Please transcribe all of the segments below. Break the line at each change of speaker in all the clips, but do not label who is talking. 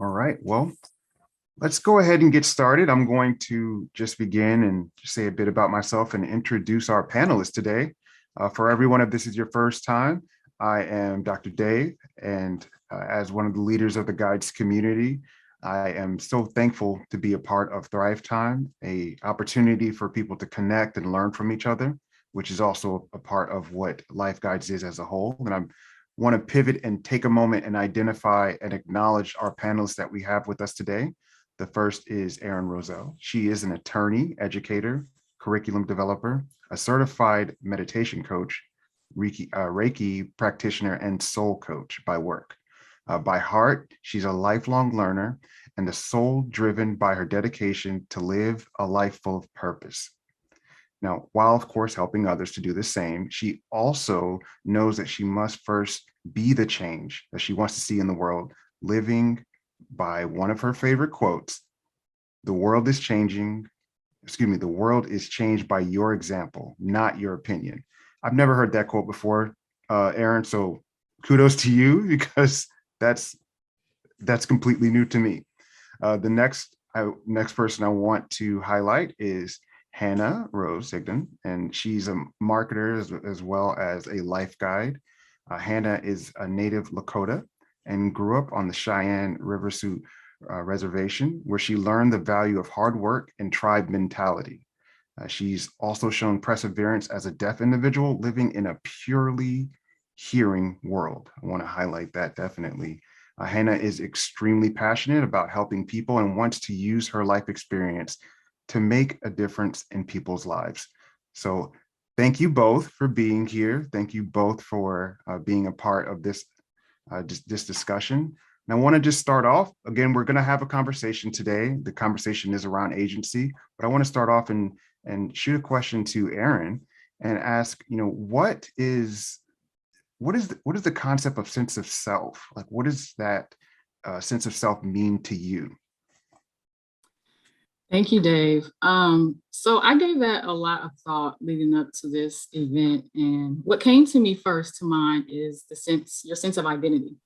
All right, well, let's go ahead and get started. I'm going to just begin and say a bit about myself and introduce our panelists today. For everyone, if this is your first time, I am Dr. Dave, and as one of the leaders of the Guides community, I am so thankful to be a part of Thrive Time, a opportunity for people to connect and learn from each other, which is also a part of what LIfeGuides is as a whole. And I want to pivot and take a moment and identify and acknowledge our panelists that we have with us today. The first is Erin Roselle. She is an attorney, educator, curriculum developer, a certified meditation coach, Reiki practitioner, and soul coach by work. By heart, she's a lifelong learner and a soul driven by her dedication to live a life full of purpose. Now, while of course helping others to do the same, she also knows that she must first be the change that she wants to see in the world, living by one of her favorite quotes: the world is changing, the world is changed by your example, not your opinion. I've never heard that quote before, Erin, so kudos to you, because that's completely new to me. The next person I want to highlight is Hannah Rose Sigden, and she's a marketer as well as a life guide. Hannah is a native Lakota and grew up on the Cheyenne River Sioux Reservation, where she learned the value of hard work and tribe mentality. She's also shown perseverance as a deaf individual living in a purely hearing world. I want to highlight that definitely. Hannah is extremely passionate about helping people and wants to use her life experience to make a difference in people's lives. So thank you both for being here. Thank you both for being a part of this discussion. And I want to just start off, again, we're going to have a conversation today. The conversation is around agency, but I want to start off and shoot a question to Erin and ask, what is the concept of sense of self? Like, what does that sense of self mean to you?
Thank you, Dave. So I gave that a lot of thought leading up to this event, and what came to me first to mind is your sense of identity.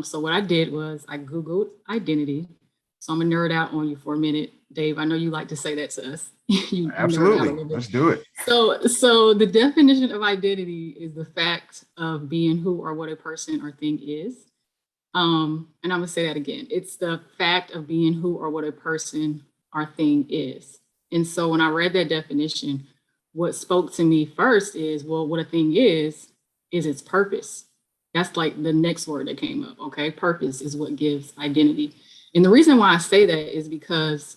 So what I did was I Googled identity. So I'm gonna nerd out on you for a minute, Dave. I know you like to say that to us. you
Absolutely, let's do it.
So the definition of identity is the fact of being who or what a person or thing is. And I'm gonna say that again. It's the fact of being who or what a person or thing is. And so when I read that definition, what spoke to me first is, well, what a thing is its purpose. That's like the next word that came up. Okay, purpose is what gives identity. And the reason why I say that is because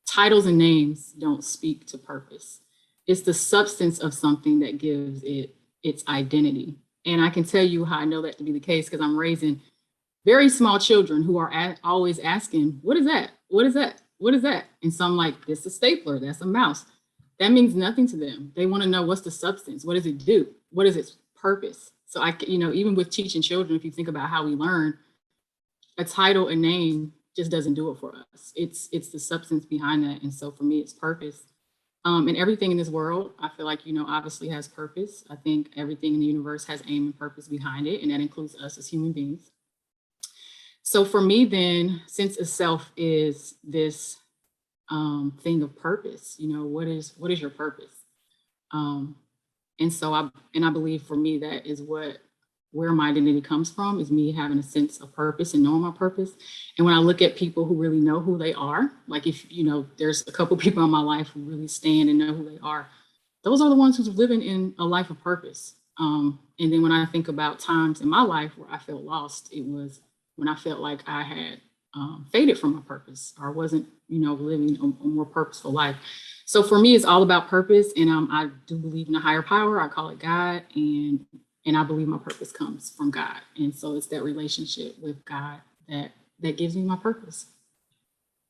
titles and names don't speak to purpose. It's the substance of something that gives it its identity. And I can tell you how I know that to be the case because I'm raising very small children who are always asking, what is that? What is that? What is that? And so I'm like, this is a stapler, that's a mouse. That means nothing to them. They want to know, what's the substance? What does it do? What is its purpose? So even with teaching children, if you think about how we learn, a title, a name just doesn't do it for us. It's the substance behind that. And so for me, it's purpose. And everything in this world, I feel like, obviously has purpose. I think everything in the universe has aim and purpose behind it. And that includes us as human beings. So for me, then, sense of self is this thing of purpose. What is your purpose? And so I believe for me that is where my identity comes from, is me having a sense of purpose and knowing my purpose. And when I look at people who really know who they are, like if there's a couple people in my life who really stand and know who they are, those are the ones who's living in a life of purpose. And then when I think about times in my life where I felt lost, it was when I felt like I had faded from my purpose or wasn't, living a more purposeful life. So for me, it's all about purpose. And I do believe in a higher power. I call it God. And I believe my purpose comes from God. And so it's that relationship with God that gives me my purpose.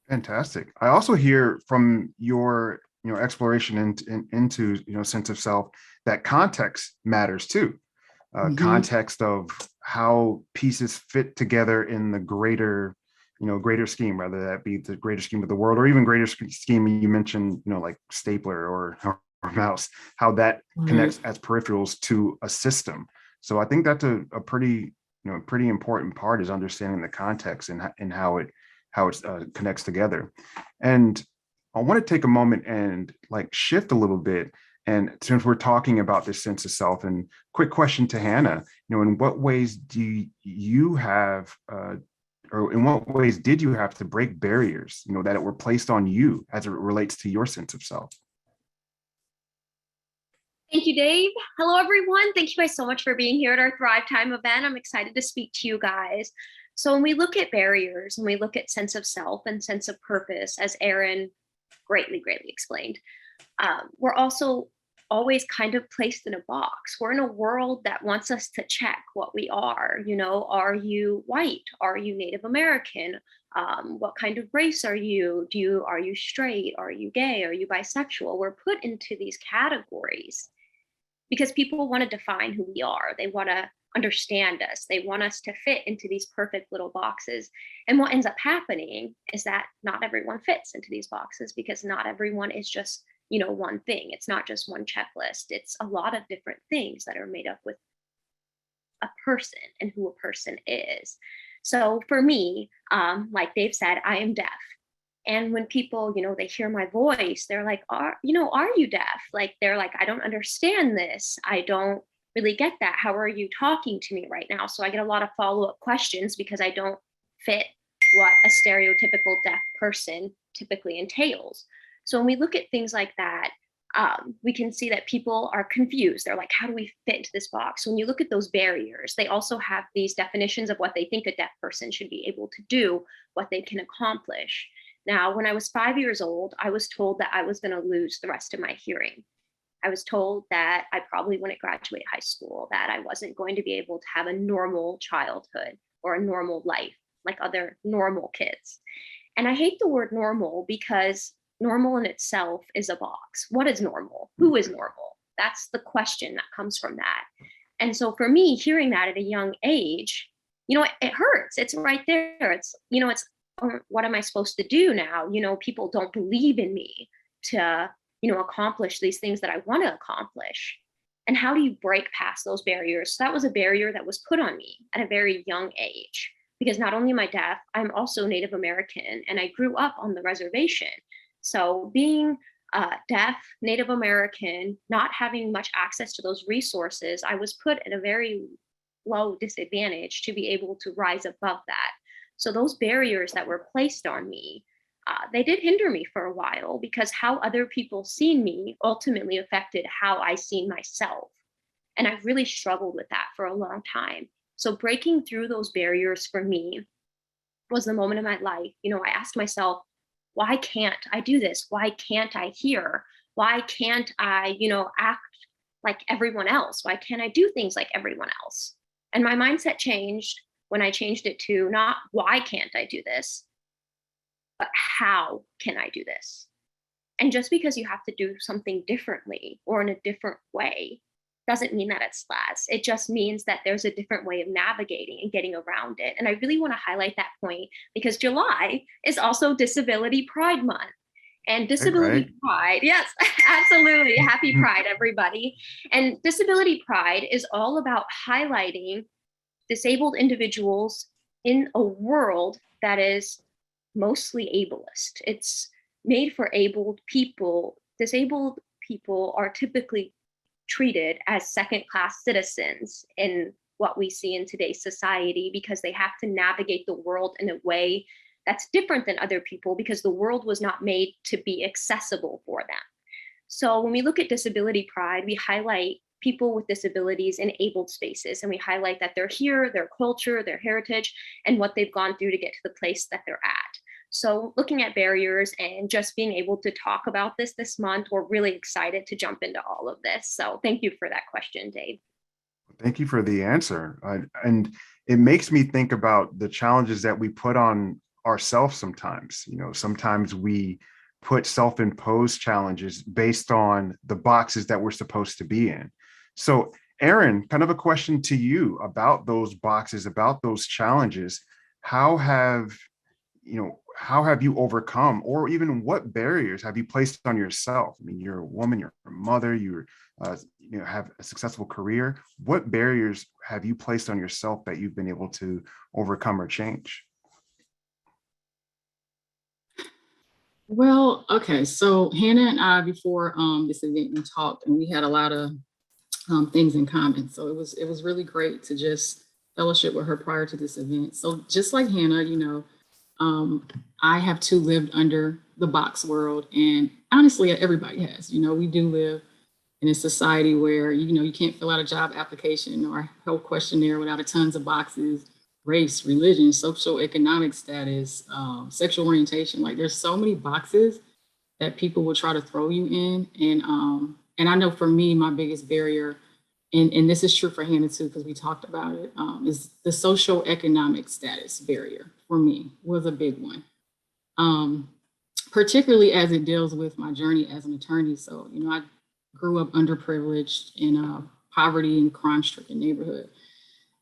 Fantastic. I also hear from your exploration into sense of self that context matters too. Context of how pieces fit together in the greater scheme, whether that be the greater scheme of the world or even greater scheme. You mentioned, like stapler or mouse, how that connects as peripherals to a system. So I think that's a pretty a pretty important part is understanding the context and how it connects together. And I want to take a moment and like shift a little bit. And since we're talking about this sense of self, and quick question to Hannah, in what ways do you have, or in what ways did you have to break barriers, that were placed on you as it relates to your sense of self?
Thank you, Dave. Hello, everyone. Thank you guys so much for being here at our Thrive Time event. I'm excited to speak to you guys. So when we look at barriers, when we look at sense of self and sense of purpose, as Erin greatly explained, we're also always kind of placed in a box. We're in a world that wants us to check what we are. Are you white? Are you Native American? What kind of race are you? Are you straight? Are you gay? Are you bisexual? We're put into these categories because people want to define who we are. They want to understand us. They want us to fit into these perfect little boxes. And what ends up happening is that not everyone fits into these boxes because not everyone is just, one thing. It's not just one checklist. It's a lot of different things that are made up with a person and who a person is. So for me, like Dave said, I am deaf. And when people, they hear my voice, they're like, are you deaf? Like, they're like, I don't understand this. I don't really get that. How are you talking to me right now? So I get a lot of follow-up questions because I don't fit what a stereotypical deaf person typically entails. So when we look at things like that, we can see that people are confused. They're like, how do we fit into this box? So when you look at those barriers, they also have these definitions of what they think a deaf person should be able to do, what they can accomplish. Now, when I was 5 years old, I was told that I was going to lose the rest of my hearing. I was told that I probably wouldn't graduate high school, that I wasn't going to be able to have a normal childhood or a normal life like other normal kids. And I hate the word normal because normal in itself is a box. What is normal? Who is normal? That's the question that comes from that. And so for me, hearing that at a young age, it hurts. It's right there. It's what am I supposed to do now? People don't believe in me to, accomplish these things that I want to accomplish. And how do you break past those barriers? So that was a barrier that was put on me at a very young age, because not only am I deaf, I'm also Native American, and I grew up on the reservation. So being deaf, Native American, not having much access to those resources, I was put at a very low disadvantage to be able to rise above that. So those barriers that were placed on me, they did hinder me for a while because how other people seen me ultimately affected how I seen myself. And I really struggled with that for a long time. So breaking through those barriers for me was the moment of my life. I asked myself, why can't I do this? Why can't I hear? Why can't I, act like everyone else? Why can't I do things like everyone else? And my mindset changed when I changed it to not why can't I do this, but how can I do this? And just because you have to do something differently or in a different way doesn't mean that it's less. It just means that there's a different way of navigating and getting around it. And I really want to highlight that point because July is also Disability Pride Month. And Disability Pride, yes, absolutely. Happy Pride, everybody. And Disability Pride is all about highlighting disabled individuals in a world that is mostly ableist. It's made for abled people. Disabled people are typically treated as second-class citizens in what we see in today's society because they have to navigate the world in a way that's different than other people because the world was not made to be accessible for them. So when we look at Disability Pride, we highlight people with disabilities in abled spaces, and we highlight that they're here, their culture, their heritage, and what they've gone through to get to the place that they're at. So looking at barriers and just being able to talk about this month, we're really excited to jump into all of this. So thank you for that question, Dave.
Thank you for the answer. And it makes me think about the challenges that we put on ourselves sometimes. Sometimes we put self-imposed challenges based on the boxes that we're supposed to be in. So Erin, kind of a question to you about those boxes, about those challenges. How have you overcome, or even what barriers have you placed on yourself? I mean, you're a woman, you're a mother, you're have a successful career. What barriers have you placed on yourself that you've been able to overcome or change?
Well, okay. So Hannah and I, before this event, we talked and we had a lot of things in common. So it was really great to just fellowship with her prior to this event. So just like Hannah, I have too lived under the box world, and honestly, everybody has. We do live in a society where you can't fill out a job application or a health questionnaire without a tons of boxes: race, religion, social economic status, sexual orientation. Like, there's so many boxes that people will try to throw you in, and I know for me, my biggest barrier, and this is true for Hannah too, because we talked about it, is the social economic status barrier for me was a big one. Particularly as it deals with my journey as an attorney. So, I grew up underprivileged in a poverty and crime-stricken neighborhood.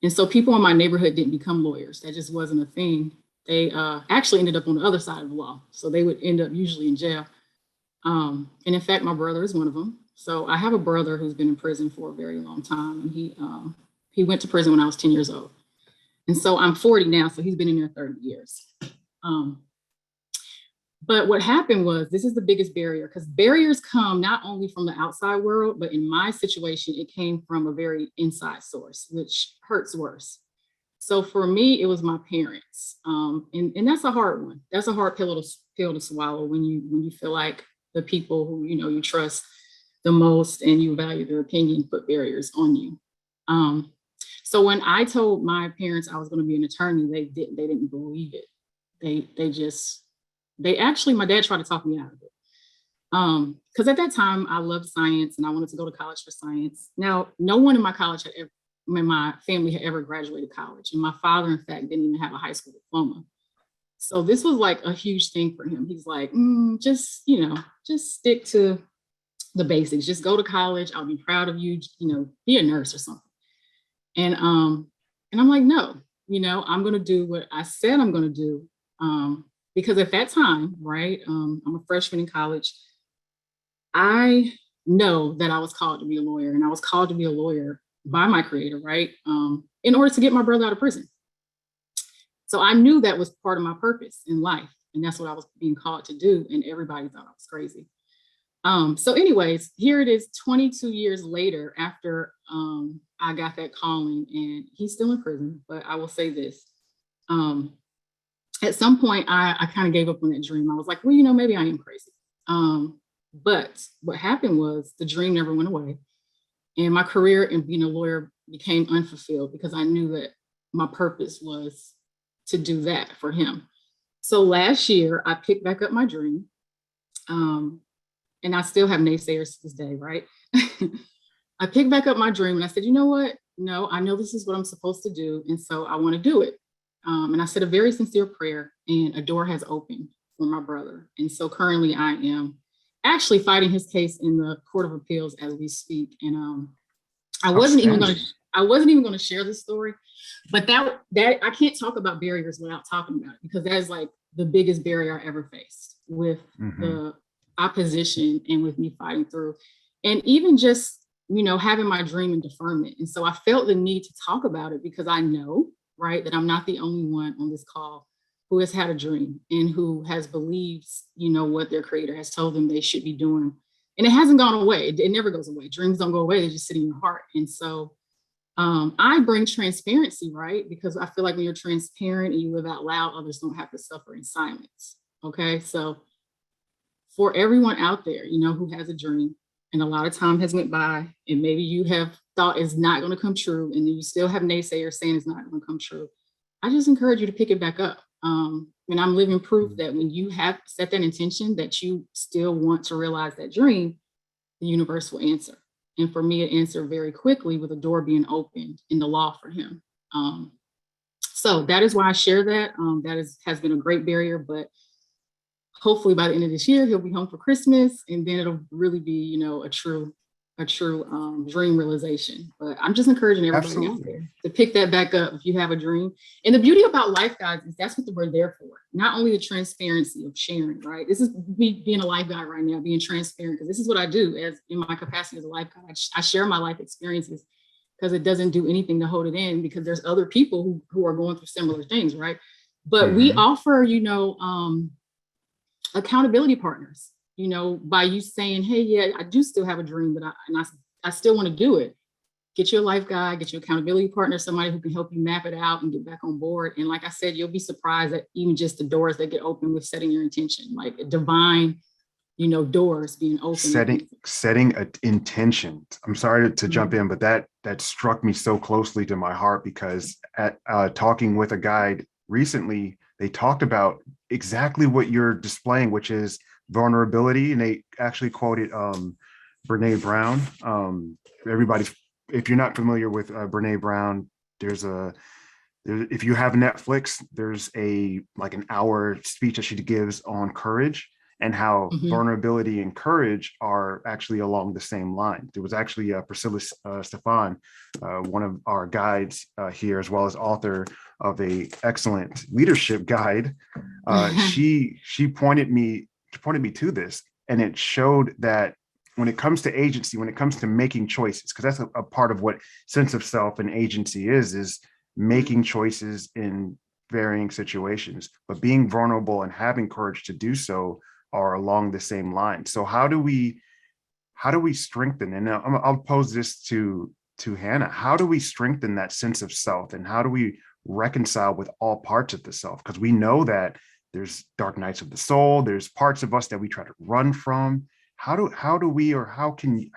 And so people in my neighborhood didn't become lawyers. That just wasn't a thing. They actually ended up on the other side of the law. So they would end up usually in jail. And in fact, my brother is one of them. So I have a brother who's been in prison for a very long time. And he went to prison when I was 10 years old. And so I'm 40 now, so he's been in there 30 years. But what happened was, this is the biggest barrier, because barriers come not only from the outside world, but in my situation, it came from a very inside source, which hurts worse. So for me, it was my parents. And that's a hard one. That's a hard pill to swallow when you feel like the people who you trust the most and you value their opinion put barriers on you. So when I told my parents I was going to be an attorney, they didn't believe it. My dad tried to talk me out of it. Because at that time I loved science and I wanted to go to college for science. Now, no one in my family had ever graduated college. And my father, in fact, didn't even have a high school diploma. So this was like a huge thing for him. He's like, just stick to the basics. Just go to college. I'll be proud of you, be a nurse or something. And I'm like, no, I'm going to do what I said I'm going to do. Because at that time, right, I'm a freshman in college. I know that I was called to be a lawyer, and I was called to be a lawyer by my creator, right, in order to get my brother out of prison. So I knew that was part of my purpose in life, and that's what I was being called to do, and everybody thought I was crazy. So anyways, here it is 22 years later after I got that calling, and he's still in prison, but I will say this. At some point, I kind of gave up on that dream. I was like, well, maybe I am crazy. But what happened was the dream never went away. And my career in being a lawyer became unfulfilled because I knew that my purpose was to do that for him. So last year, I picked back up my dream. And I still have naysayers to this day, right? I picked back up my dream and I said, you know what? No, I know this is what I'm supposed to do. And so I want to do it. And I said a very sincere prayer, and a door has opened for my brother. And so currently I am actually fighting his case in the Court of Appeals as we speak. And I wasn't even going to share this story, but that I can't talk about barriers without talking about it, because that is like the biggest barrier I ever faced with the opposition and with me fighting through, and even just, having my dream in deferment. And so I felt the need to talk about it because I know, right, that I'm not the only one on this call who has had a dream and who has believed, what their creator has told them they should be doing. And it hasn't gone away. It never goes away. Dreams don't go away. They just sit in your heart. And so I bring transparency, right? Because I feel like when you're transparent and you live out loud, others don't have to suffer in silence. Okay. So for everyone out there, who has a dream and a lot of time has went by, and maybe you have thought it's not going to come true, and then you still have naysayers saying it's not going to come true, I just encourage you to pick it back up. And I'm living proof that when you have set that intention that you still want to realize that dream, the universe will answer. And for me, it answered very quickly with a door being opened in the law for him. So that is why I share that. Has been a great barrier, but hopefully by the end of this year, he'll be home for Christmas, and then it'll really be, a true a true dream realization. But I'm just encouraging everybody out there to pick that back up if you have a dream. And the beauty about LIfeGuides is that's what we're there for. Not only the transparency of sharing, right? This is me being a life guide right now, being transparent, because this is what I do as in my capacity as a life guide. I share my life experiences because it doesn't do anything to hold it in, because there's other people who are going through similar things, right? But we offer, accountability partners, by you saying, hey, yeah, I do still have a dream, but I still want to do it. Get your life guide, get your accountability partner, somebody who can help you map it out and get back on board. And like I said, you'll be surprised at even just the doors that get open with setting your intention, like divine, doors being open.
Setting an intention. I'm sorry to jump in, but that struck me so closely to my heart, because at talking with a guide recently, they talked about exactly what you're displaying, which is vulnerability. And they actually quoted Brene Brown. If you're not familiar with Brene Brown, if you have Netflix, there's an hour speech that she gives on courage, and how vulnerability and courage are actually along the same line. There was actually Priscilla Stefan, one of our guides here, as well as author of a excellent leadership guide. She pointed me to this, and it showed that when it comes to agency, when it comes to making choices, because that's a part of what sense of self and agency is making choices in varying situations, but being vulnerable and having courage to do so are along the same line. So how do we strengthen, and I'll pose this to Hannah, how do we strengthen that sense of self, and how do we reconcile with all parts of the self? Because we know that there's dark nights of the soul, there's parts of us that we try to run from. How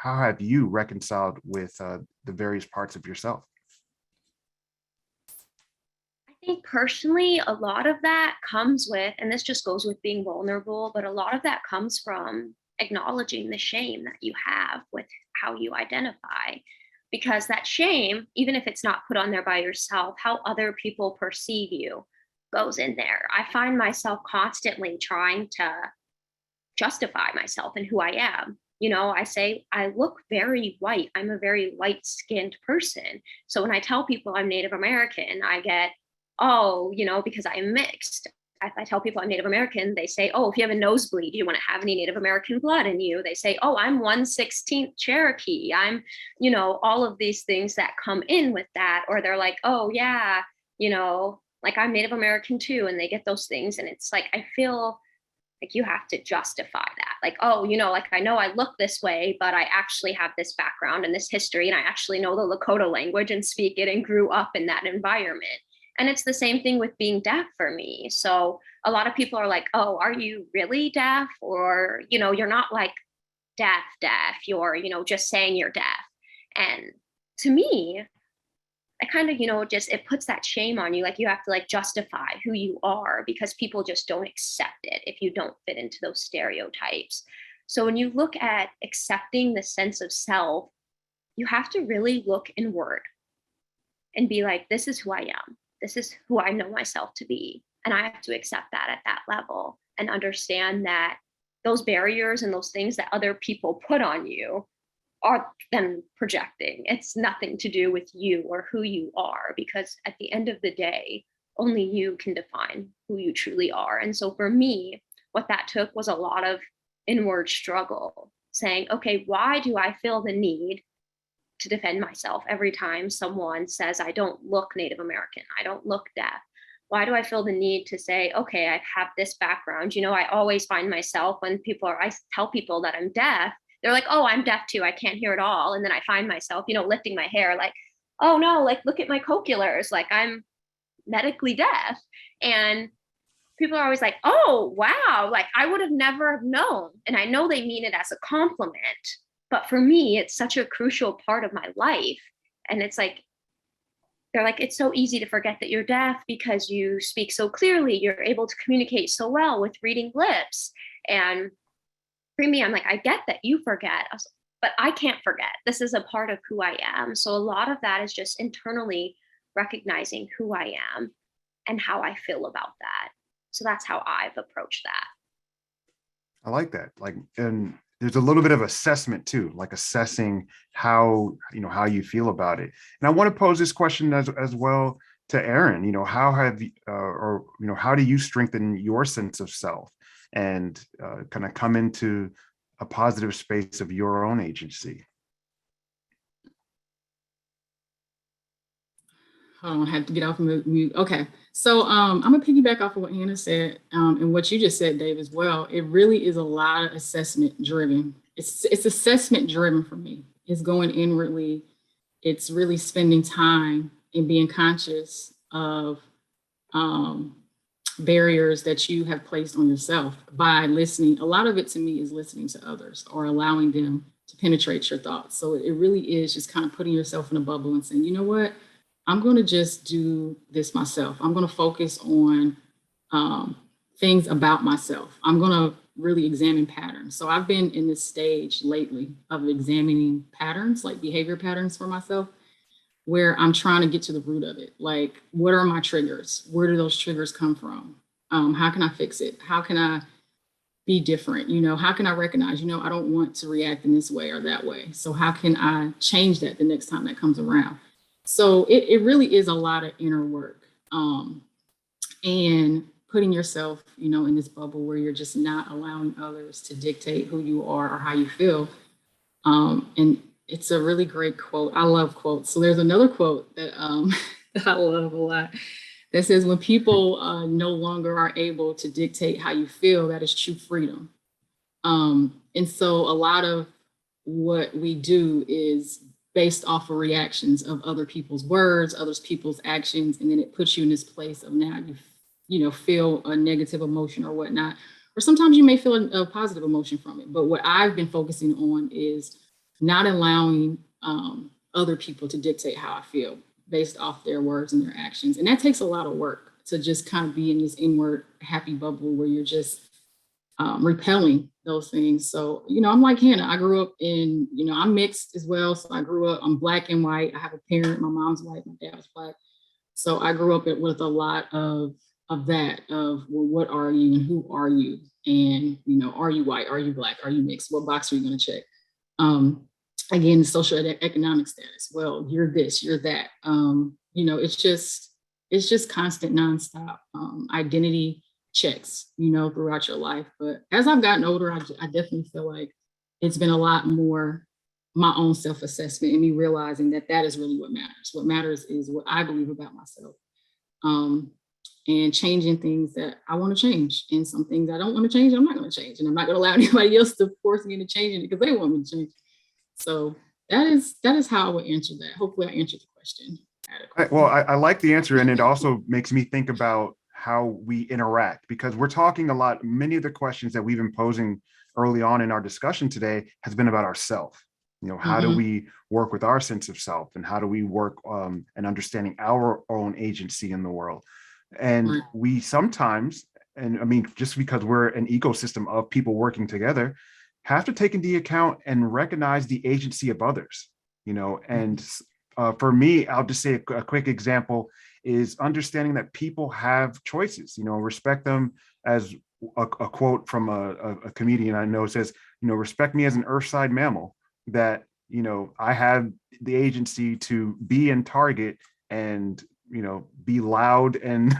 have you reconciled with the various parts of yourself?
I think personally, a lot of that comes with, and this just goes with being vulnerable, but a lot of that comes from acknowledging the shame that you have with how you identify. Because that shame, even if it's not put on there by yourself, how other people perceive you goes in there. I find myself constantly trying to justify myself and who I am. I say I look very white. I'm a very light-skinned person. So when I tell people I'm Native American, I get, because I'm mixed. If I tell people I'm Native American, they say, oh, if you have a nosebleed, do you want to have any Native American blood in you? They say, oh, I'm 1/16 Cherokee. I'm, all of these things that come in with that. Or they're like, oh, yeah, I'm Native American too. And they get those things. And it's like, I feel like you have to justify that. Like, oh, I know I look this way, but I actually have this background and this history, and I actually know the Lakota language and speak it and grew up in that environment. And it's the same thing with being deaf for me. So a lot of people are like, oh, are you really deaf? Or, you're not like deaf, you're, just saying you're deaf. And to me, I kind of, it puts that shame on you. Like you have to justify who you are, because people just don't accept it if you don't fit into those stereotypes. So when you look at accepting the sense of self, you have to really look inward and be like, this is who I am. This is who I know myself to be. And I have to accept that at that level and understand that those barriers and those things that other people put on you are them projecting. It's nothing to do with you or who you are, because at the end of the day, only you can define who you truly are. And so for me, what that took was a lot of inward struggle, saying, okay, why do I feel the need to defend myself every time someone says I don't look Native American, I don't look deaf? Why do I feel the need to say, okay, I have this background? I always find myself when I tell people that I'm deaf, they're like, oh, I'm deaf too, I can't hear at all. And then I find myself, lifting my hair like, oh no, look at my cochlears, I'm medically deaf. And people are always like, oh, wow, I would have never known. And I know they mean it as a compliment, but for me, it's such a crucial part of my life. And it's like, they're like, it's so easy to forget that you're deaf because you speak so clearly, you're able to communicate so well with reading lips. And for me, I'm like, I get that you forget, but I can't forget. This is a part of who I am. So a lot of that is just internally recognizing who I am and how I feel about that. So that's how I've approached that.
I like that. And there's a little bit of assessment too, like assessing how, how you feel about it. And I want to pose this question as well to Erin. How have you, or, how do you strengthen your sense of self and kind of come into a positive space of your own agency?
Oh, I have to get off mute. Okay. So I'm gonna piggyback off of what Hannah said and what you just said, Dave, as well. It really is a lot of assessment driven. It's assessment driven for me. It's going inwardly. It's really spending time and being conscious of barriers that you have placed on yourself by listening. A lot of it to me is listening to others or allowing them to penetrate your thoughts. So it really is just kind of putting yourself in a bubble and saying, you know what? I'm going to just do this myself. I'm going to focus on things about myself. I'm going to really examine patterns. So I've been in this stage lately of examining patterns, like behavior patterns for myself, where I'm trying to get to the root of it. Like, what are my triggers? Where do those triggers come from? How can I fix it? How can I be different? How can I recognize, I don't want to react in this way or that way. So how can I change that the next time that comes around? So it really is a lot of inner work and putting yourself, in this bubble where you're just not allowing others to dictate who you are or how you feel. And it's a really great quote. I love quotes. So there's another quote that, that I love a lot that says, when people no longer are able to dictate how you feel, that is true freedom. And so a lot of what we do is based off of reactions of other people's words, other people's actions, and then it puts you in this place of now you feel a negative emotion or whatnot, or sometimes you may feel a positive emotion from it. But what I've been focusing on is not allowing other people to dictate how I feel based off their words and their actions, and that takes a lot of work to just kind of be in this inward happy bubble where you're just repelling those things. So, I'm like Hannah. I grew up in, I'm mixed as well. So I'm Black and white. I have a parent, my mom's white, my dad was Black. So I grew up with a lot of that, well, what are you and who are you? And, are you white? Are you Black? Are you mixed? What box are you going to check? Again, social economic status. Well, you're this, you're that. It's just constant nonstop identity checks, throughout your life. But as I've gotten older, I definitely feel like it's been a lot more my own self-assessment and me realizing that is really what matters. What matters is what I believe about myself, and changing things that I want to change. And some things I don't want to change, I'm not going to change. And I'm not going to allow anybody else to force me into changing it because they want me to change. So that is how I would answer that. Hopefully I answered the question.
Well, I like the answer, and it also makes me think about how we interact, because we're talking a lot. Many of the questions that we've been posing early on in our discussion today has been about ourself. How do we work with our sense of self, and how do we work and understanding our own agency in the world? And we sometimes, and I mean, just because we're an ecosystem of people working together, have to take into account and recognize the agency of others, and for me, I'll just say a quick example is understanding that people have choices, respect them. As a quote from a comedian I know says, respect me as an earthside mammal, that, I have the agency to be in Target and, be loud and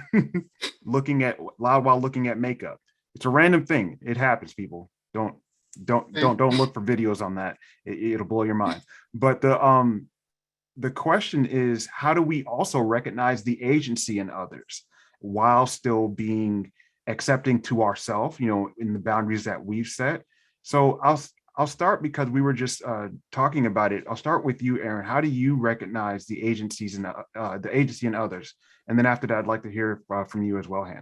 loud while looking at makeup. It's a random thing. It happens, people. Don't look for videos on that. It'll blow your mind. But the question is, how do we also recognize the agency in others while still being accepting to ourselves, in the boundaries that we've set? So I'll start, because we were just talking about it. I'll start with you, Erin. How do you recognize the agencies and the agency in others? And then after that, I'd like to hear from you as well, Hannah.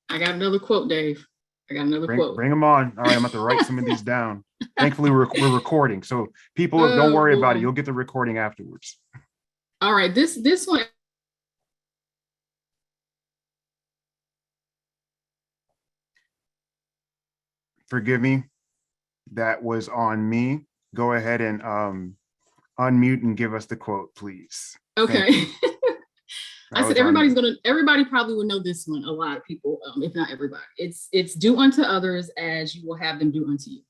I got another quote, Dave. I got another quote.
Bring them on. All right, I'm about to write some of these down. Thankfully, we're recording, so people, don't worry about it. You'll get the recording afterwards.
All right, this one.
Forgive me. That was on me. Go ahead and unmute and give us the quote, please.
Okay. I said everybody probably will know this one. A lot of people, if not everybody. It's do unto others as you will have them do unto you.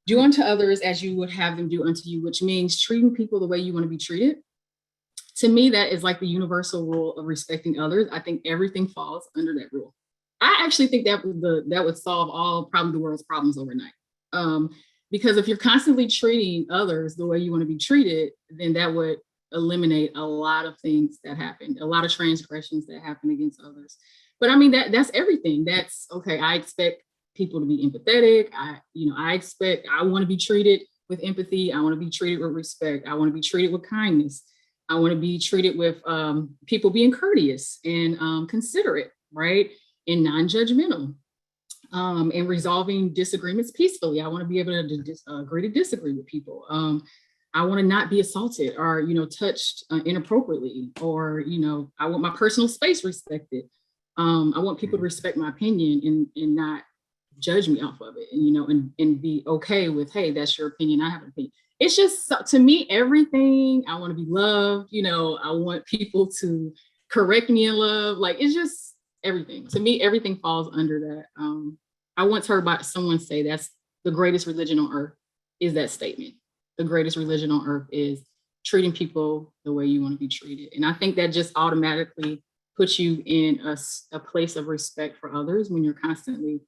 Do unto others as you would have them do unto you, which means treating people the way you want to be treated. To me, that is like the universal rule of respecting others. I think everything falls under that rule. I actually think that would solve probably the world's problems overnight. Because if you're constantly treating others the way you want to be treated, then that would eliminate a lot of things that happen, a lot of transgressions that happen against others. But I mean, that's everything. That's okay. I expect people to be empathetic. I want to be treated with empathy. I want to be treated with respect. I want to be treated with kindness. I want to be treated with people being courteous and considerate, right? And non-judgmental. And resolving disagreements peacefully. I want to be able to agree to disagree with people. I want to not be assaulted or, touched inappropriately, or, I want my personal space respected. I want people to respect my opinion and not judge me off of it, and be okay with, hey, that's your opinion. I have an opinion. It's just, to me, everything. I want to be loved. I want people to correct me in love. Like, it's just everything. To me, everything falls under that. I once heard someone say that's the greatest religion on earth is that statement. The greatest religion on earth is treating people the way you want to be treated. And I think that just automatically puts you in a place of respect for others when you're constantly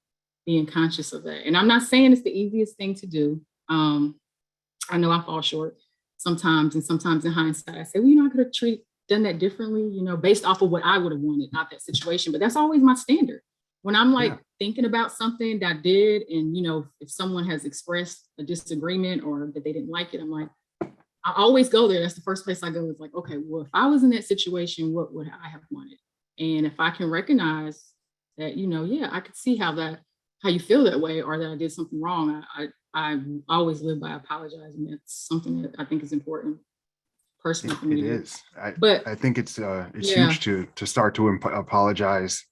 being conscious of that. And I'm not saying it's the easiest thing to do. I know I fall short sometimes, and sometimes in hindsight, I say, well, I could have done that differently, based off of what I would have wanted, not that situation. But that's always my standard. When I'm thinking about something that I did, and, if someone has expressed a disagreement or that they didn't like it, I'm like, I always go there. That's the first place I go. Is like, okay, well, if I was in that situation, what would I have wanted? And if I can recognize that, I could see how you feel that way, or that I did something wrong. I always live by apologizing. That's something that I think is important personally for me.
It is. I think it's huge to start to apologize.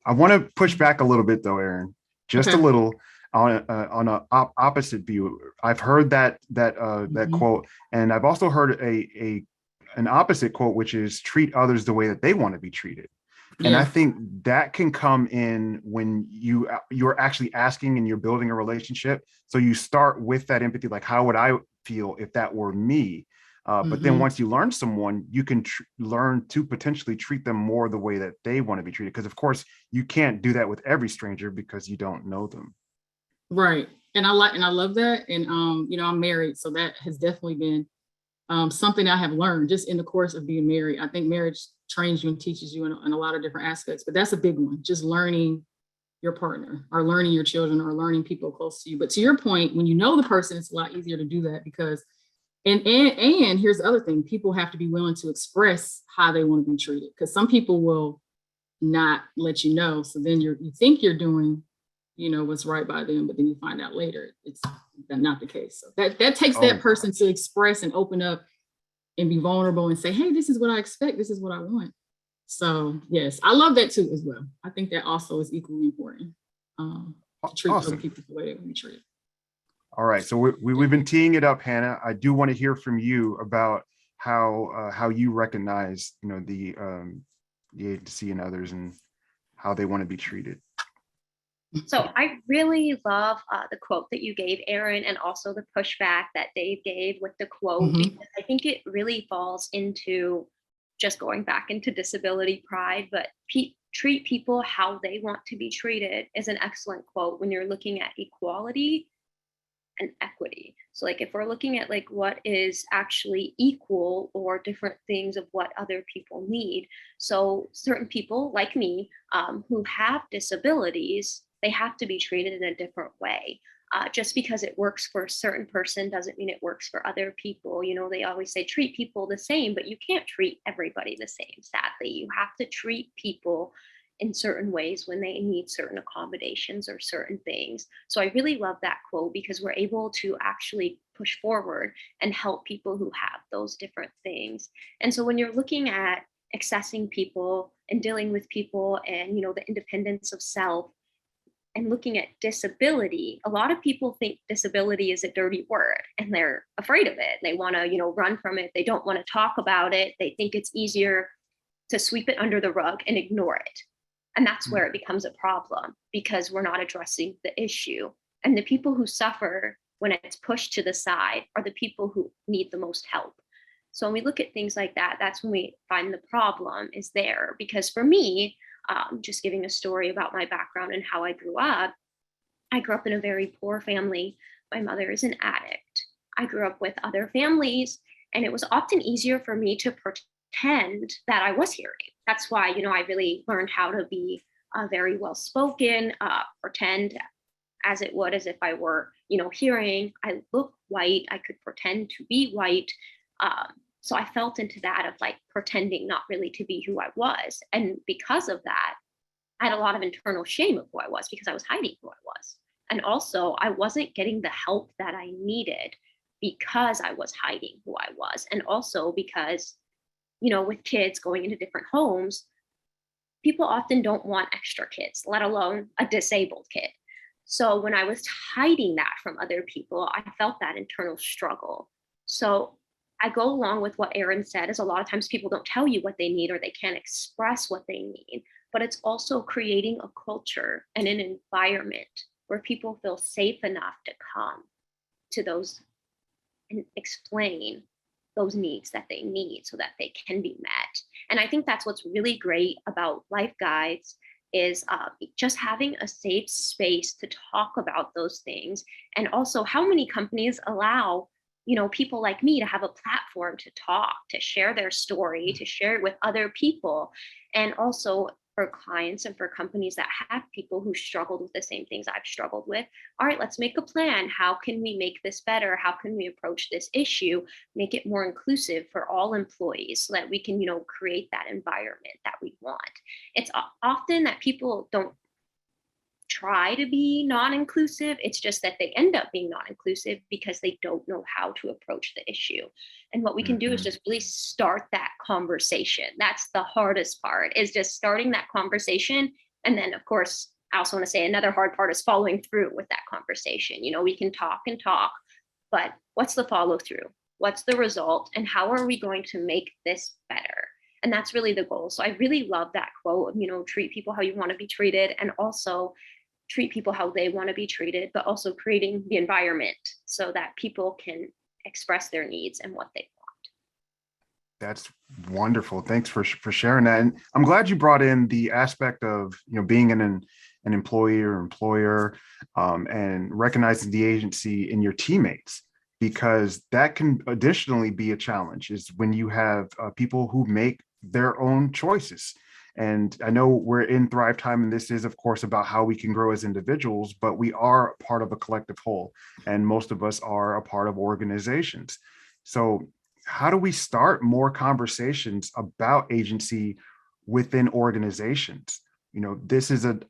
I want to push back a little bit though, Erin, just a little on an opposite view. I've heard that quote, and I've also heard an opposite quote, which is treat others the way that they want to be treated. And I think that can come in when you're actually asking and you're building a relationship. So you start with that empathy, like, how would I feel if that were me? But then once you learn someone, you can learn to potentially treat them more the way that they want to be treated. Because of course you can't do that with every stranger because you don't know them. Right. And I love that. And, I'm married. So that has definitely been something I have learned just in the course of being married. I think marriage trains you and teaches you in a lot of different aspects, but that's a big one. Just learning your partner, or learning your children, or learning people close to you. But to your point, when you know the person, it's a lot easier to do that because, and here's the other thing, people have to be willing to express how they want to be treated, because some people will not let you know. So then you think you're doing, what's right by them, but then you find out later it's not the case. So that takes that person to express and open up and be vulnerable and say, hey, this is what I expect. This is what I want. So yes, I love that too as well. I think that also is equally important. To treat other people the way they want to be treated. All right, so we've been teeing it up, Hannah. I do want to hear from you about how you recognize, the agency in others and how they want to be treated.
So I really love the quote that you gave, Erin, and also the pushback that Dave gave with the quote, because I think it really falls into just going back into disability pride, but treat people how they want to be treated is an excellent quote when you're looking at equality and equity. So like if we're looking at like what is actually equal or different things of what other people need. So certain people like me who have disabilities, they have to be treated in a different way. Just because it works for a certain person doesn't mean it works for other people. They always say treat people the same, but you can't treat everybody the same, sadly. You have to treat people in certain ways when they need certain accommodations or certain things. So I really love that quote because we're able to actually push forward and help people who have those different things. And so when you're looking at accessing people and dealing with people and, the independence of self, and looking at disability, a lot of people think disability is a dirty word and they're afraid of it. They want to, run from it. They don't want to talk about it. They think it's easier to sweep it under the rug and ignore it. And that's where it becomes a problem because we're not addressing the issue. And the people who suffer when it's pushed to the side are the people who need the most help. So when we look at things like that, that's when we find the problem is there. Because for me, just giving a story about my background and how I grew up in a very poor family. My mother is an addict. I grew up with other families, and it was often easier for me to pretend that I was hearing. That's why, I really learned how to be very well spoken, pretend as it would as if I were, hearing. I look white. I could pretend to be white. So I felt into that of like pretending not really to be who I was. And because of that, I had a lot of internal shame of who I was because I was hiding who I was. And also, I wasn't getting the help that I needed because I was hiding who I was. And also because, with kids going into different homes, people often don't want extra kids, let alone a disabled kid. So when I was hiding that from other people, I felt that internal struggle. So I go along with what Erin said is a lot of times people don't tell you what they need or they can't express what they need, but it's also creating a culture and an environment where people feel safe enough to come to those and explain those needs that they need so that they can be met. And I think that's what's really great about LIfeGuides is just having a safe space to talk about those things. And also how many companies allow people like me to have a platform to talk, to share their story, to share it with other people. And also for clients and for companies that have people who struggled with the same things I've struggled with. All right, let's make a plan. How can we make this better? How can we approach this issue, make it more inclusive for all employees so that we can, create that environment that we want? It's often that people don't try to be non-inclusive. It's just that they end up being non-inclusive because they don't know how to approach the issue. And what we can do is just really start that conversation. That's the hardest part, is just starting that conversation. And then, of course, I also want to say another hard part is following through with that conversation. We can talk and talk, but what's the follow through? What's the result? And how are we going to make this better? And that's really the goal. So I really love that quote of, treat people how you want to be treated, and also treat people how they want to be treated, but also creating the environment so that people can express their needs and what they want.
That's wonderful. Thanks for sharing that. And I'm glad you brought in the aspect of, being an employee or employer, and recognizing the agency in your teammates, because that can additionally be a challenge, is when you have people who make their own choices. And I know we're in Thrive Time, and this is, of course, about how we can grow as individuals, but we are part of a collective whole, and most of us are a part of organizations. So how do we start more conversations about agency within organizations? This is a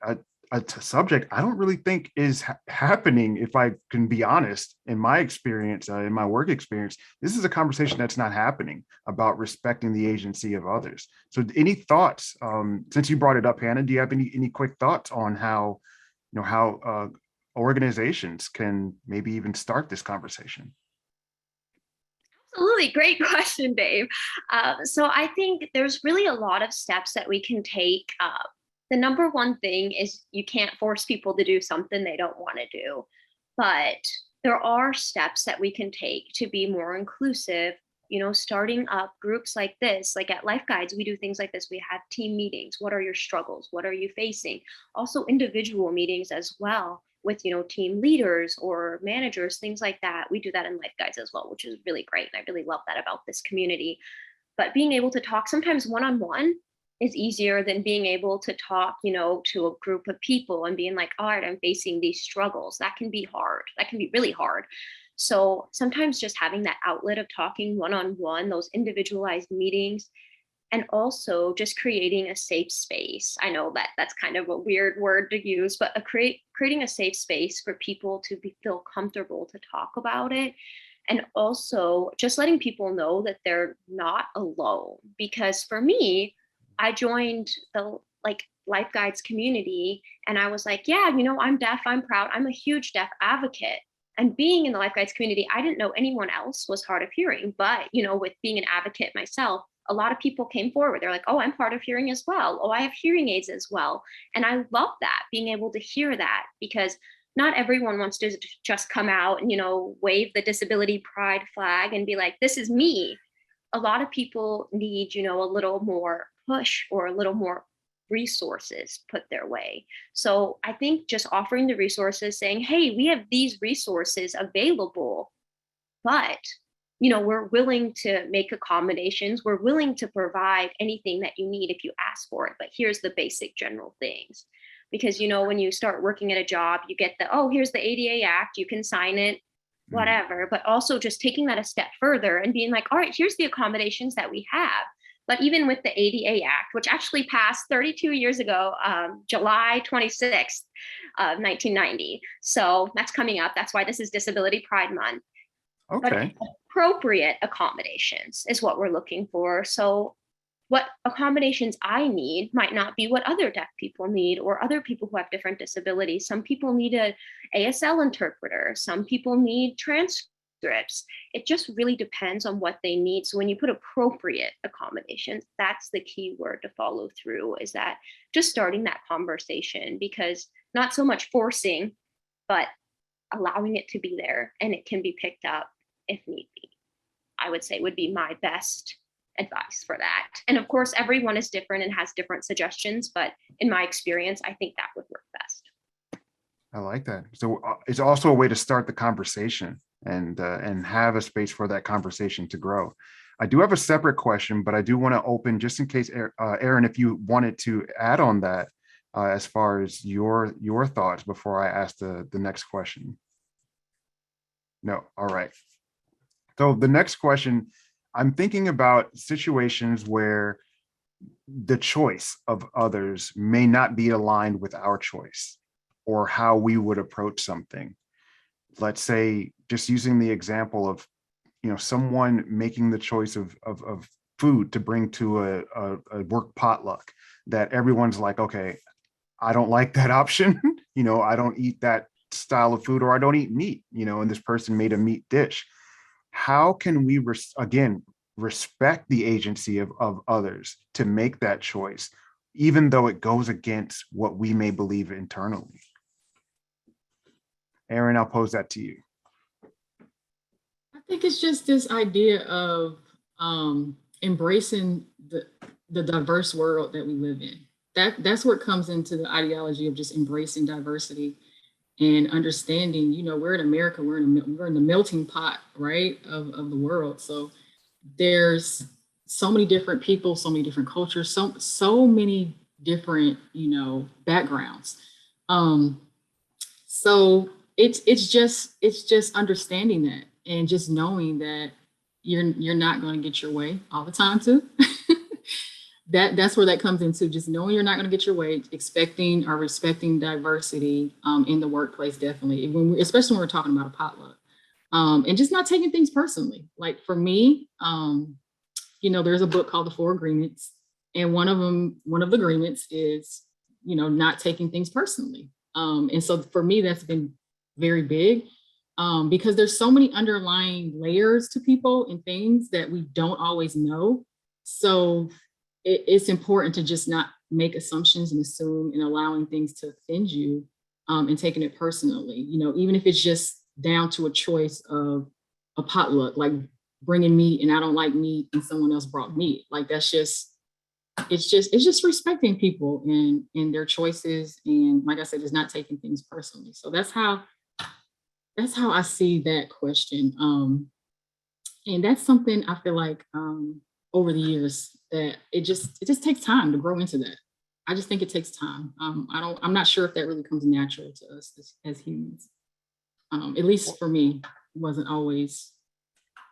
subject I don't really think is happening, if I can be honest. In my experience, in my work experience, this is a conversation that's not happening about respecting the agency of others. So any thoughts, since you brought it up, Hannah, do you have any quick thoughts on how organizations can maybe even start this conversation?
Absolutely. Great question, Dave. So I think there's really a lot of steps that we can take. The number one thing is you can't force people to do something they don't want to do, but there are steps that we can take to be more inclusive. Starting up groups like this, like at LIfeGuides, we do things like this. We have team meetings. What are your struggles? What are you facing? Also individual meetings as well with, team leaders or managers, things like that. We do that in LIfeGuides as well, which is really great. And I really love that about this community. But being able to talk sometimes one-on-one is easier than being able to talk, to a group of people and being like, all right, I'm facing these struggles. That can be hard. That can be really hard. So sometimes just having that outlet of talking one-on-one, those individualized meetings, and also just creating a safe space. I know that that's kind of a weird word to use, but creating a safe space for people to feel comfortable to talk about it. And also just letting people know that they're not alone. Because for me, I joined the LIfeGuides community, and I was like, yeah, I'm deaf, I'm proud, I'm a huge deaf advocate. And being in the LIfeGuides community, I didn't know anyone else was hard of hearing, but with being an advocate myself, a lot of people came forward. They're like, oh, I'm hard of hearing as well. Oh, I have hearing aids as well. And I love that, being able to hear that, because not everyone wants to just come out and, wave the disability pride flag and be like, this is me. A lot of people need, a little more push or a little more resources put their way. So I think just offering the resources, saying, hey, we have these resources available, but we're willing to make accommodations. We're willing to provide anything that you need if you ask for it. But here's the basic general things. Because, when you start working at a job, you get here's the ADA Act, you can sign it, whatever. But also just taking that a step further and being like, all right, here's the accommodations that we have. But even with the ADA Act, which actually passed 32 years ago, July 26th of 1990. So that's coming up. That's why this is Disability Pride Month.
Okay.
But appropriate accommodations is what we're looking for. So what accommodations I need might not be what other deaf people need or other people who have different disabilities. Some people need an ASL interpreter. Some people need transcripts. It just really depends on what they need. So when you put appropriate accommodations, that's the key word to follow through, is that just starting that conversation, because not so much forcing, but allowing it to be there, and it can be picked up if need be, I would say would be my best advice for that. And of course, everyone is different and has different suggestions, but in my experience, I think that would work best.
I like that. So it's also a way to start the conversation and have a space for that conversation to grow. I do have a separate question, but I do want to open just in case, Erin, if you wanted to add on that as far as your thoughts before I ask the next question. No, all right. So the next question, I'm thinking about situations where the choice of others may not be aligned with our choice or how we would approach something. Let's say, just using the example of, someone making the choice of food to bring to a work potluck that everyone's like, okay, I don't like that option. I don't eat that style of food, or I don't eat meat, and this person made a meat dish. How can we, again, respect the agency of others to make that choice, even though it goes against what we may believe internally? Erin, I'll pose that to you.
I think it's just this idea of embracing the diverse world that we live in. That's what comes into the ideology of just embracing diversity and understanding, we're in America, we're in the melting pot, right, of the world. So there's so many different people, so many different cultures, so many different, backgrounds. So it's just understanding that, and just knowing that you're not going to get your way all the time too. That's where that comes into, just knowing you're not going to get your way, expecting or respecting diversity in the workplace, definitely, especially when we're talking about a potluck, and just not taking things personally. Like for me, there's a book called The Four Agreements, and one of the agreements is, not taking things personally. And so for me, that's been very big, because there's so many underlying layers to people and things that we don't always know. So it's important to just not make assumptions and assume, and allowing things to offend you, and taking it personally, even if it's just down to a choice of a potluck, like bringing meat and I don't like meat and someone else brought meat. Like it's just respecting people and their choices. And like I said, it's not taking things personally. So that's how I see that question. And that's something I feel like over the years that it just takes time to grow into that. I just think it takes time. I'm not sure if that really comes natural to us as humans. At least for me, it wasn't always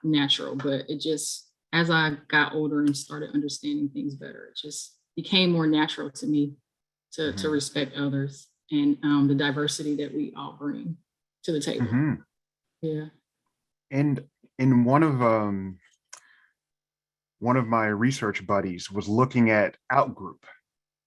natural, but it just, as I got older and started understanding things better, it just became more natural to me to respect others and the diversity that we all bring to the table. Yeah.
And in one of my research buddies was looking at outgroup,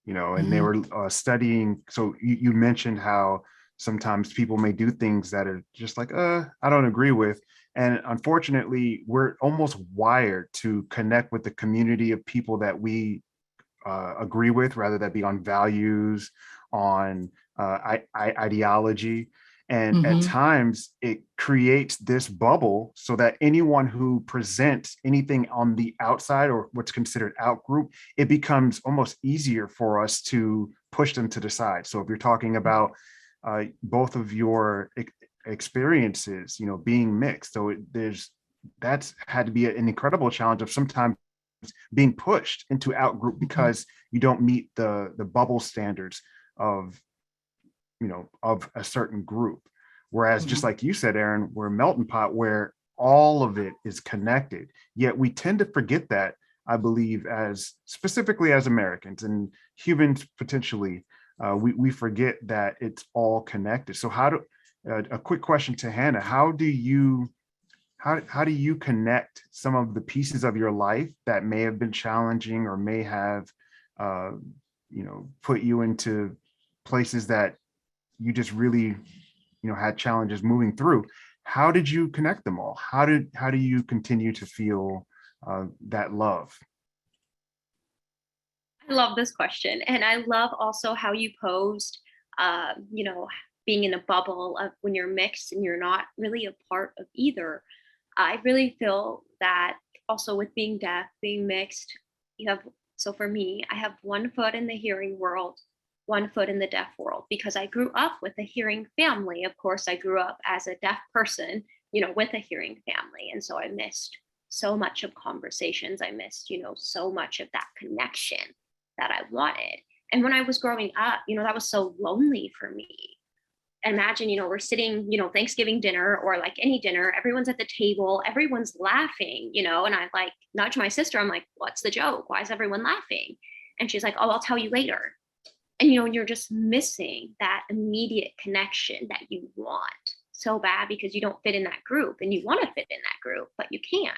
and they were studying. So you mentioned how sometimes people may do things that are just like, I don't agree with. And unfortunately, we're almost wired to connect with the community of people that we agree with, rather that be on values, on ideology. And at times it creates this bubble so that anyone who presents anything on the outside or what's considered out group, it becomes almost easier for us to push them to the side. So if you're talking about both of your experiences, being mixed, so that's had to be an incredible challenge of sometimes being pushed into out group because you don't meet the bubble standards of of a certain group. Whereas just like you said, Erin, we're a melting pot where all of it is connected. Yet we tend to forget that, I believe, as specifically as Americans and humans potentially, we forget that it's all connected. So a quick question to Hannah, how do you connect some of the pieces of your life that may have been challenging or may have put you into places that you just really had challenges moving through? How did you connect them all? How do you continue to feel that love?
I love this question, and I love also how you posed being in a bubble of when you're mixed and you're not really a part of either. I really feel that also with being deaf, being mixed, so for me, I have one foot in the hearing world, one foot in the deaf world, because I grew up with a hearing family. Of course, I grew up as a deaf person, with a hearing family. And so I missed so much of conversations. I missed, so much of that connection that I wanted. And when I was growing up, that was so lonely for me. Imagine, we're sitting, Thanksgiving dinner or like any dinner, everyone's at the table, everyone's laughing, and I like nudge my sister. I'm like, what's the joke? Why is everyone laughing? And she's like, oh, I'll tell you later. And, you're just missing that immediate connection that you want so bad because you don't fit in that group and you want to fit in that group, but you can't.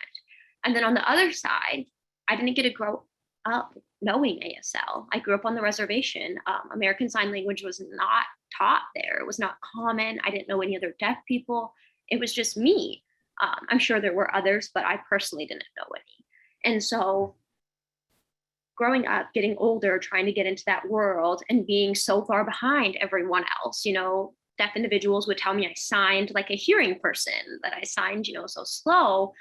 And then on the other side, I didn't get to grow up knowing ASL. I grew up on the reservation. American Sign Language was not taught there. It was not common. I didn't know any other deaf people. It was just me. I'm sure there were others, but I personally didn't know any. And so growing up, getting older, trying to get into that world and being so far behind everyone else, deaf individuals would tell me I signed like a hearing person, that I signed, so slow.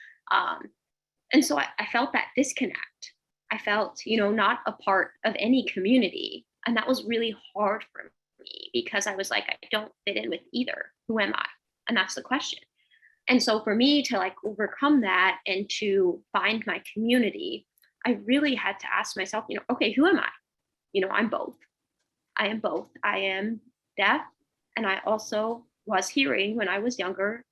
And so I felt that disconnect. I felt, not a part of any community. And that was really hard for me because I was like, I don't fit in with either. Who am I? And that's the question. And so for me to like overcome that and to find my community, I really had to ask myself, okay, who am I? I'm both. I am both. I am deaf and I also was hearing when I was younger.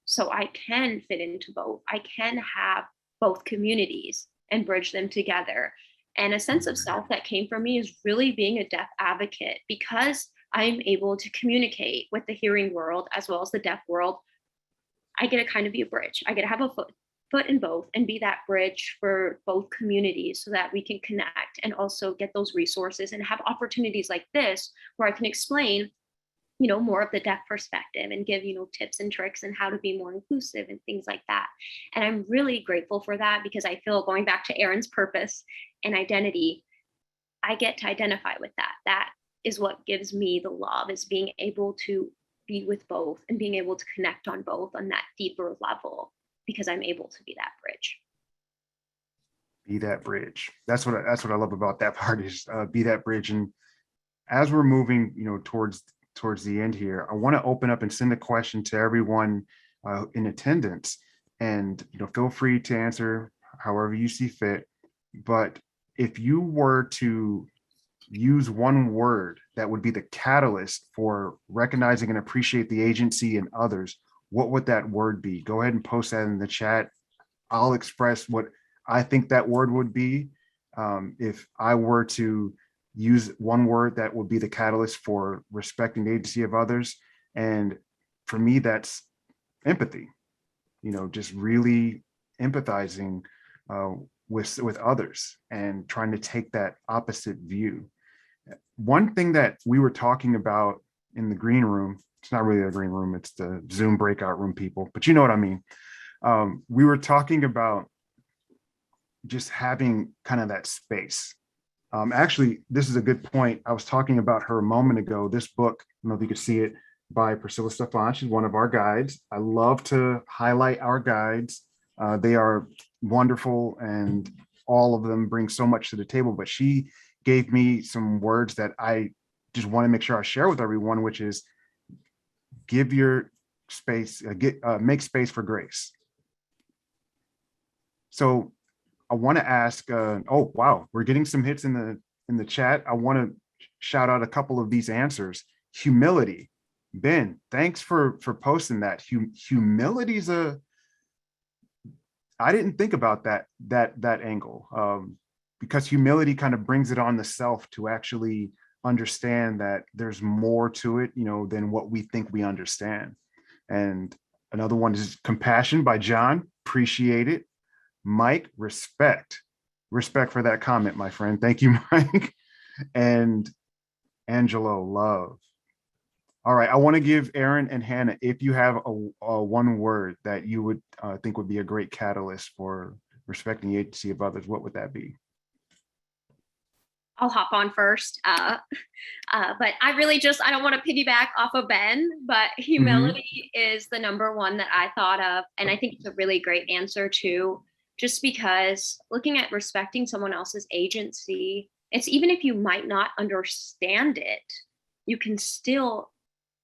So I can fit into both. I can have both communities and bridge them together. And a sense of self that came from me is really being a deaf advocate because I'm able to communicate with the hearing world as well as the deaf world. I get to kind of be a bridge. I get to have a foot in both and be that bridge for both communities so that we can connect and also get those resources and have opportunities like this where I can explain more of the deaf perspective and give tips and tricks and how to be more inclusive and things like that. And I'm really grateful for that because I feel, going back to Erin's purpose and identity, I get to identify with that. That is what gives me the love, is being able to be with both and being able to connect on both on that deeper level, because I'm able to be that bridge.
Be that bridge. That's what I love about that part, is be that bridge. And as we're moving, towards the end here, I want to open up and send a question to everyone in attendance, and feel free to answer however you see fit. But if you were to use one word that would be the catalyst for recognizing and appreciate the agency in others, what would that word be? Go ahead and post that in the chat. I'll express what I think that word would be. If I were to use one word that would be the catalyst for respecting the agency of others, and for me, that's empathy. Just really empathizing with others and trying to take that opposite view. One thing that we were talking about in the green room, it's not really a green room, it's the Zoom breakout room, people, but you know what I mean. We were talking about just having kind of that space. Actually, this is a good point. I was talking about her a moment ago. This book, I don't know if you could see it, by Priscilla Stefan. She's one of our guides. I love to highlight our guides. They are wonderful and all of them bring so much to the table, but she gave me some words that I just want to make sure I share with everyone, which is give your space, make space for grace. So I want to ask, oh, wow, we're getting some hits in the chat. I want to shout out a couple of these answers. Humility. Ben, thanks for posting that. Humility is I didn't think about that angle, because humility kind of brings it on the self to actually understand that there's more to it, than what we think we understand. And another one is compassion by John. Appreciate it. Mike, respect for that comment, my friend. Thank you, Mike. And Angelo, love. All right, I want to give Erin and Hannah, if you have a one word that you would think would be a great catalyst for respecting the agency of others, what would that be?
I'll hop on first. But I really I don't want to piggyback off of Ben, but humility is the number one that I thought of. And I think it's a really great answer too, just because looking at respecting someone else's agency, it's even if you might not understand it, you can still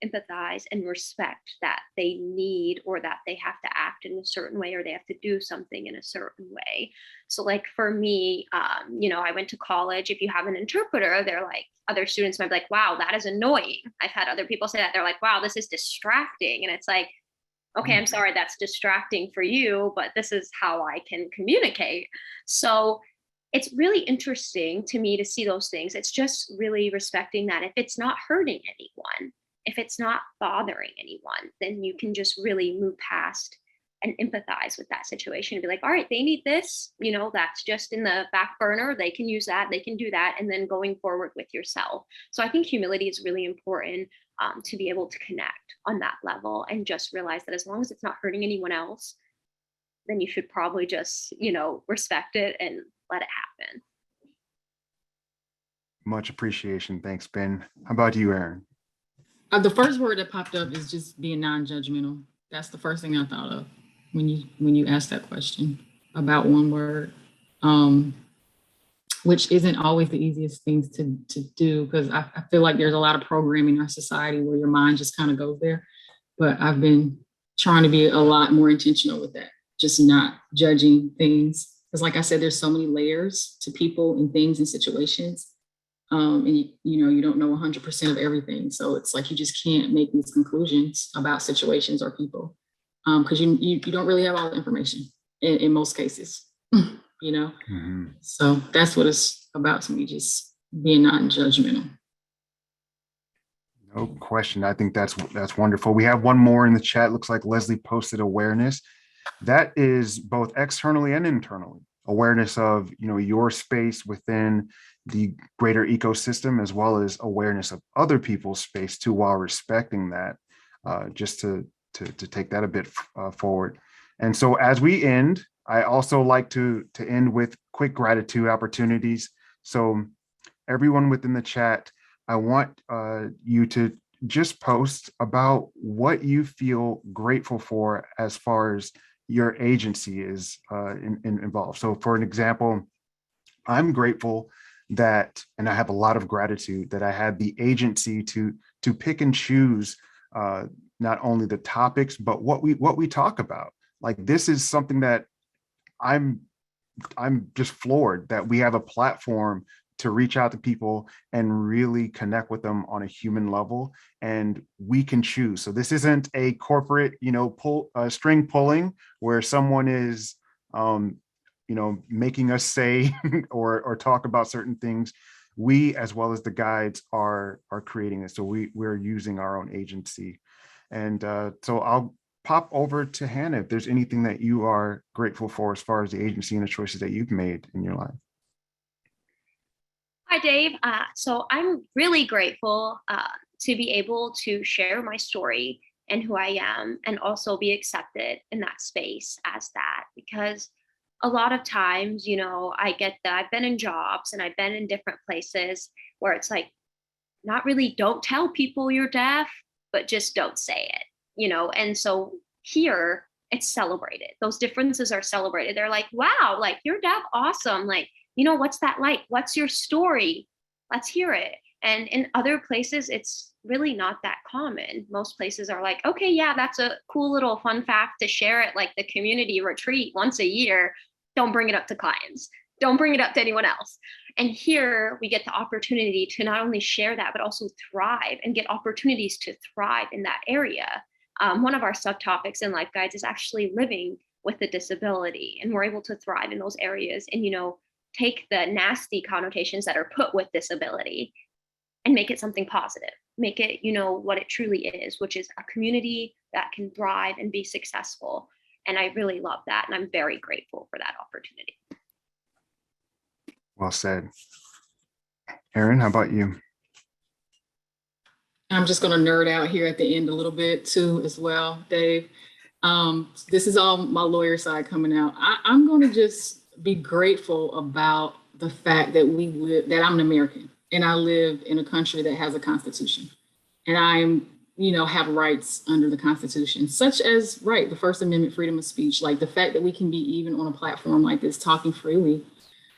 empathize and respect that they need or that they have to act in a certain way or they have to do something in a certain way. So like for me, I went to college. If you have an interpreter, they're like, other students might be like, wow, that is annoying. I've had other people say that. They're like, wow, this is distracting. And it's like, okay, I'm sorry, that's distracting for you, but this is how I can communicate. So it's really interesting to me to see those things. It's just really respecting that if it's not hurting anyone, if it's not bothering anyone, then you can just really move past and empathize with that situation and be like, all right, they need this, that's just in the back burner. They can use that, they can do that. And then going forward with yourself. So I think humility is really important to be able to connect on that level and just realize that as long as it's not hurting anyone else, then you should probably just, respect it and let it happen.
Much appreciation. Thanks, Ben. How about you, Erin?
The first word that popped up is just being non-judgmental. That's the first thing I thought of when you asked that question about one word, which isn't always the easiest things to do, because I feel like there's a lot of programming in our society where your mind just kind of goes there. But I've been trying to be a lot more intentional with that, just not judging things. Because like I said, there's so many layers to people and things and situations. And you don't know 100% of everything. So it's like you just can't make these conclusions about situations or people because you don't really have all the information in most cases,
Mm-hmm.
So that's what it's about to me, just being non-judgmental.
No question. I think that's wonderful. We have one more in the chat. Looks like Leslie posted awareness. That is both externally and internally. Awareness of your space within the greater ecosystem, as well as awareness of other people's space too, while respecting that. Just to take that a bit forward. And so as we end, I also like to end with quick gratitude opportunities. So everyone within the chat, I want you to just post about what you feel grateful for as far as your agency is involved. So for an example, I'm grateful that, and I have a lot of gratitude that I had the agency to pick and choose not only the topics, but what we talk about. Like, this is something that I'm just floored that we have a platform to reach out to people and really connect with them on a human level, and we can choose. So this isn't a corporate, string pulling where someone is, making us say or talk about certain things. We, as well as the guides, are creating this. So we're using our own agency. And so I'll pop over to Hannah if there's anything that you are grateful for as far as the agency and the choices that you've made in your life.
Hi, Dave. So I'm really grateful to be able to share my story and who I am, and also be accepted in that space as that, because a lot of times, I've been in jobs and I've been in different places where it's like, not really, don't tell people you're deaf, but just don't say it, And so here it's celebrated. Those differences are celebrated. They're like, wow, like you're deaf, awesome. Like, what's that like? What's your story? Let's hear it. And in other places, it's really not that common. Most places are like, okay, yeah, that's a cool little fun fact to share at like the community retreat once a year. Don't bring it up to clients. Don't bring it up to anyone else. And here we get the opportunity to not only share that, but also thrive and get opportunities to thrive in that area. One of our subtopics in LIfeGuides is actually living with a disability. And we're able to thrive in those areas and, take the nasty connotations that are put with disability and make it something positive. Make it, what it truly is, which is a community that can thrive and be successful. And I really love that. And I'm very grateful for that opportunity.
Well said. Erin, how about you?
I'm just going to nerd out here at the end a little bit too, as well, Dave. This is all my lawyer side coming out. I'm going to just be grateful about the fact that that I'm an American and I live in a country that has a constitution, and I'm, have rights under the Constitution, such as, the First Amendment, freedom of speech, like the fact that we can be even on a platform like this talking freely.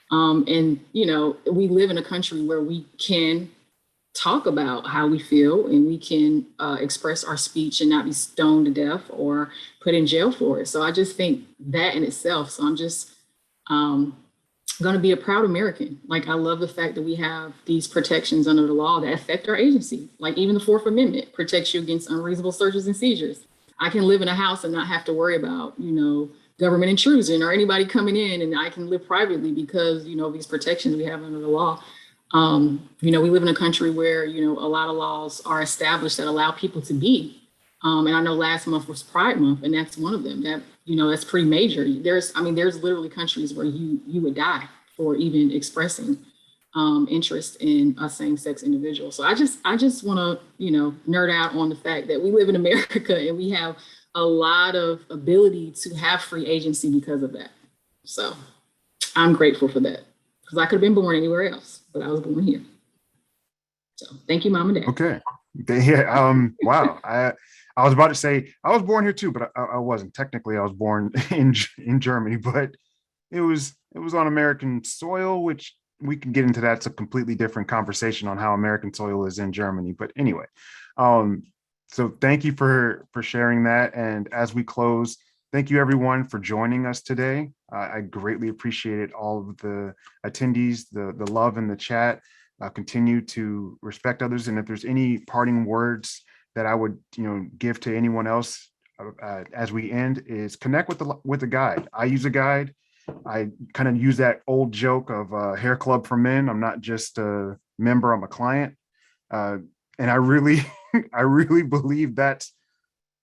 And, we live in a country where we can talk about how we feel and we can express our speech and not be stoned to death or put in jail for it. So I just think that in itself. So I'm just going to be a proud American. Like, I love the fact that we have these protections under the law that affect our agency. Like, even the Fourth Amendment protects you against unreasonable searches and seizures. I can live in a house and not have to worry about, government intrusion or anybody coming in, and I can live privately because, these protections we have under the law. We live in a country where, a lot of laws are established that allow people to be. And I know last month was Pride Month, and that's one of them. That, that's pretty major. There's literally countries where you would die for even expressing interest in a same-sex individual. So I just want to, nerd out on the fact that we live in America and we have a lot of ability to have free agency because of that. So I'm grateful for that, because I could have been born anywhere else, but I was born here. So thank you, Mom and Dad.
Okay. Yeah. Wow. I was about to say I was born here too, but I wasn't. Technically, I was born in Germany, but it was on American soil, which we can get into. That's a completely different conversation on how American soil is in Germany. But anyway, so thank you for sharing that. And as we close, thank you everyone for joining us today. I greatly appreciated all of the attendees, the love in the chat. Continue to respect others. And if there's any parting words that I would, give to anyone else as we end, is connect with a guide. I use a guide. I kind of use that old joke of hair club for men. I'm not just a member, I'm a client. And I really, I really believe that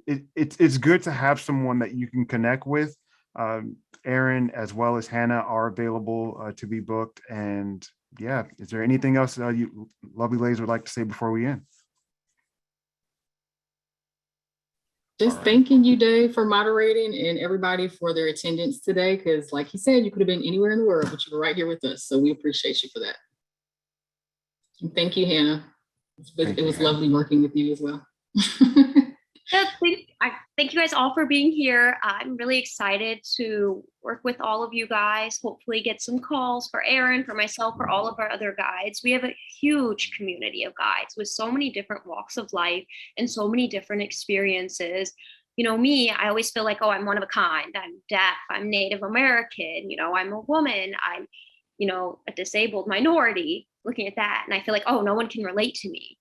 it's good to have someone that you can connect with. Erin, as well as Hannah, are available to be booked. And yeah, is there anything else you lovely ladies would like to say before we end?
Just thanking you, Dave, for moderating, and everybody for their attendance today. Because like he said, you could have been anywhere in the world, but you were right here with us. So we appreciate you for that. And thank you, Hannah. It was lovely working with you as well.
Yeah, thank you guys all for being here. I'm really excited to work with all of you guys, hopefully get some calls for Erin, for myself, for all of our other guides. We have a huge community of guides with so many different walks of life and so many different experiences. Me, I always feel like, oh, I'm one of a kind. I'm deaf, I'm Native American, I'm a woman, I'm, a disabled minority, looking at that. And I feel like, oh, no one can relate to me.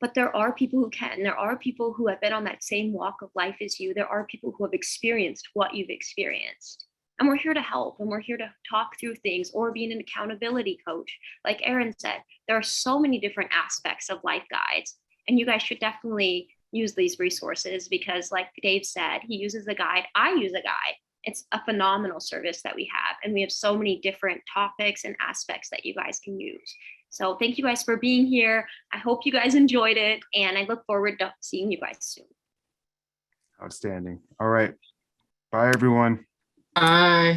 But there are people who can. There are people who have been on that same walk of life as you. There are people who have experienced what you've experienced. And we're here to help, and we're here to talk through things or be an accountability coach. Like Erin said, there are so many different aspects of LIfeGuides, and you guys should definitely use these resources because, like Dave said, he uses a guide, I use a guide. It's a phenomenal service that we have, and we have so many different topics and aspects that you guys can use. So thank you guys for being here. I hope you guys enjoyed it, and I look forward to seeing you guys soon.
Outstanding. All right. Bye, everyone.
Bye.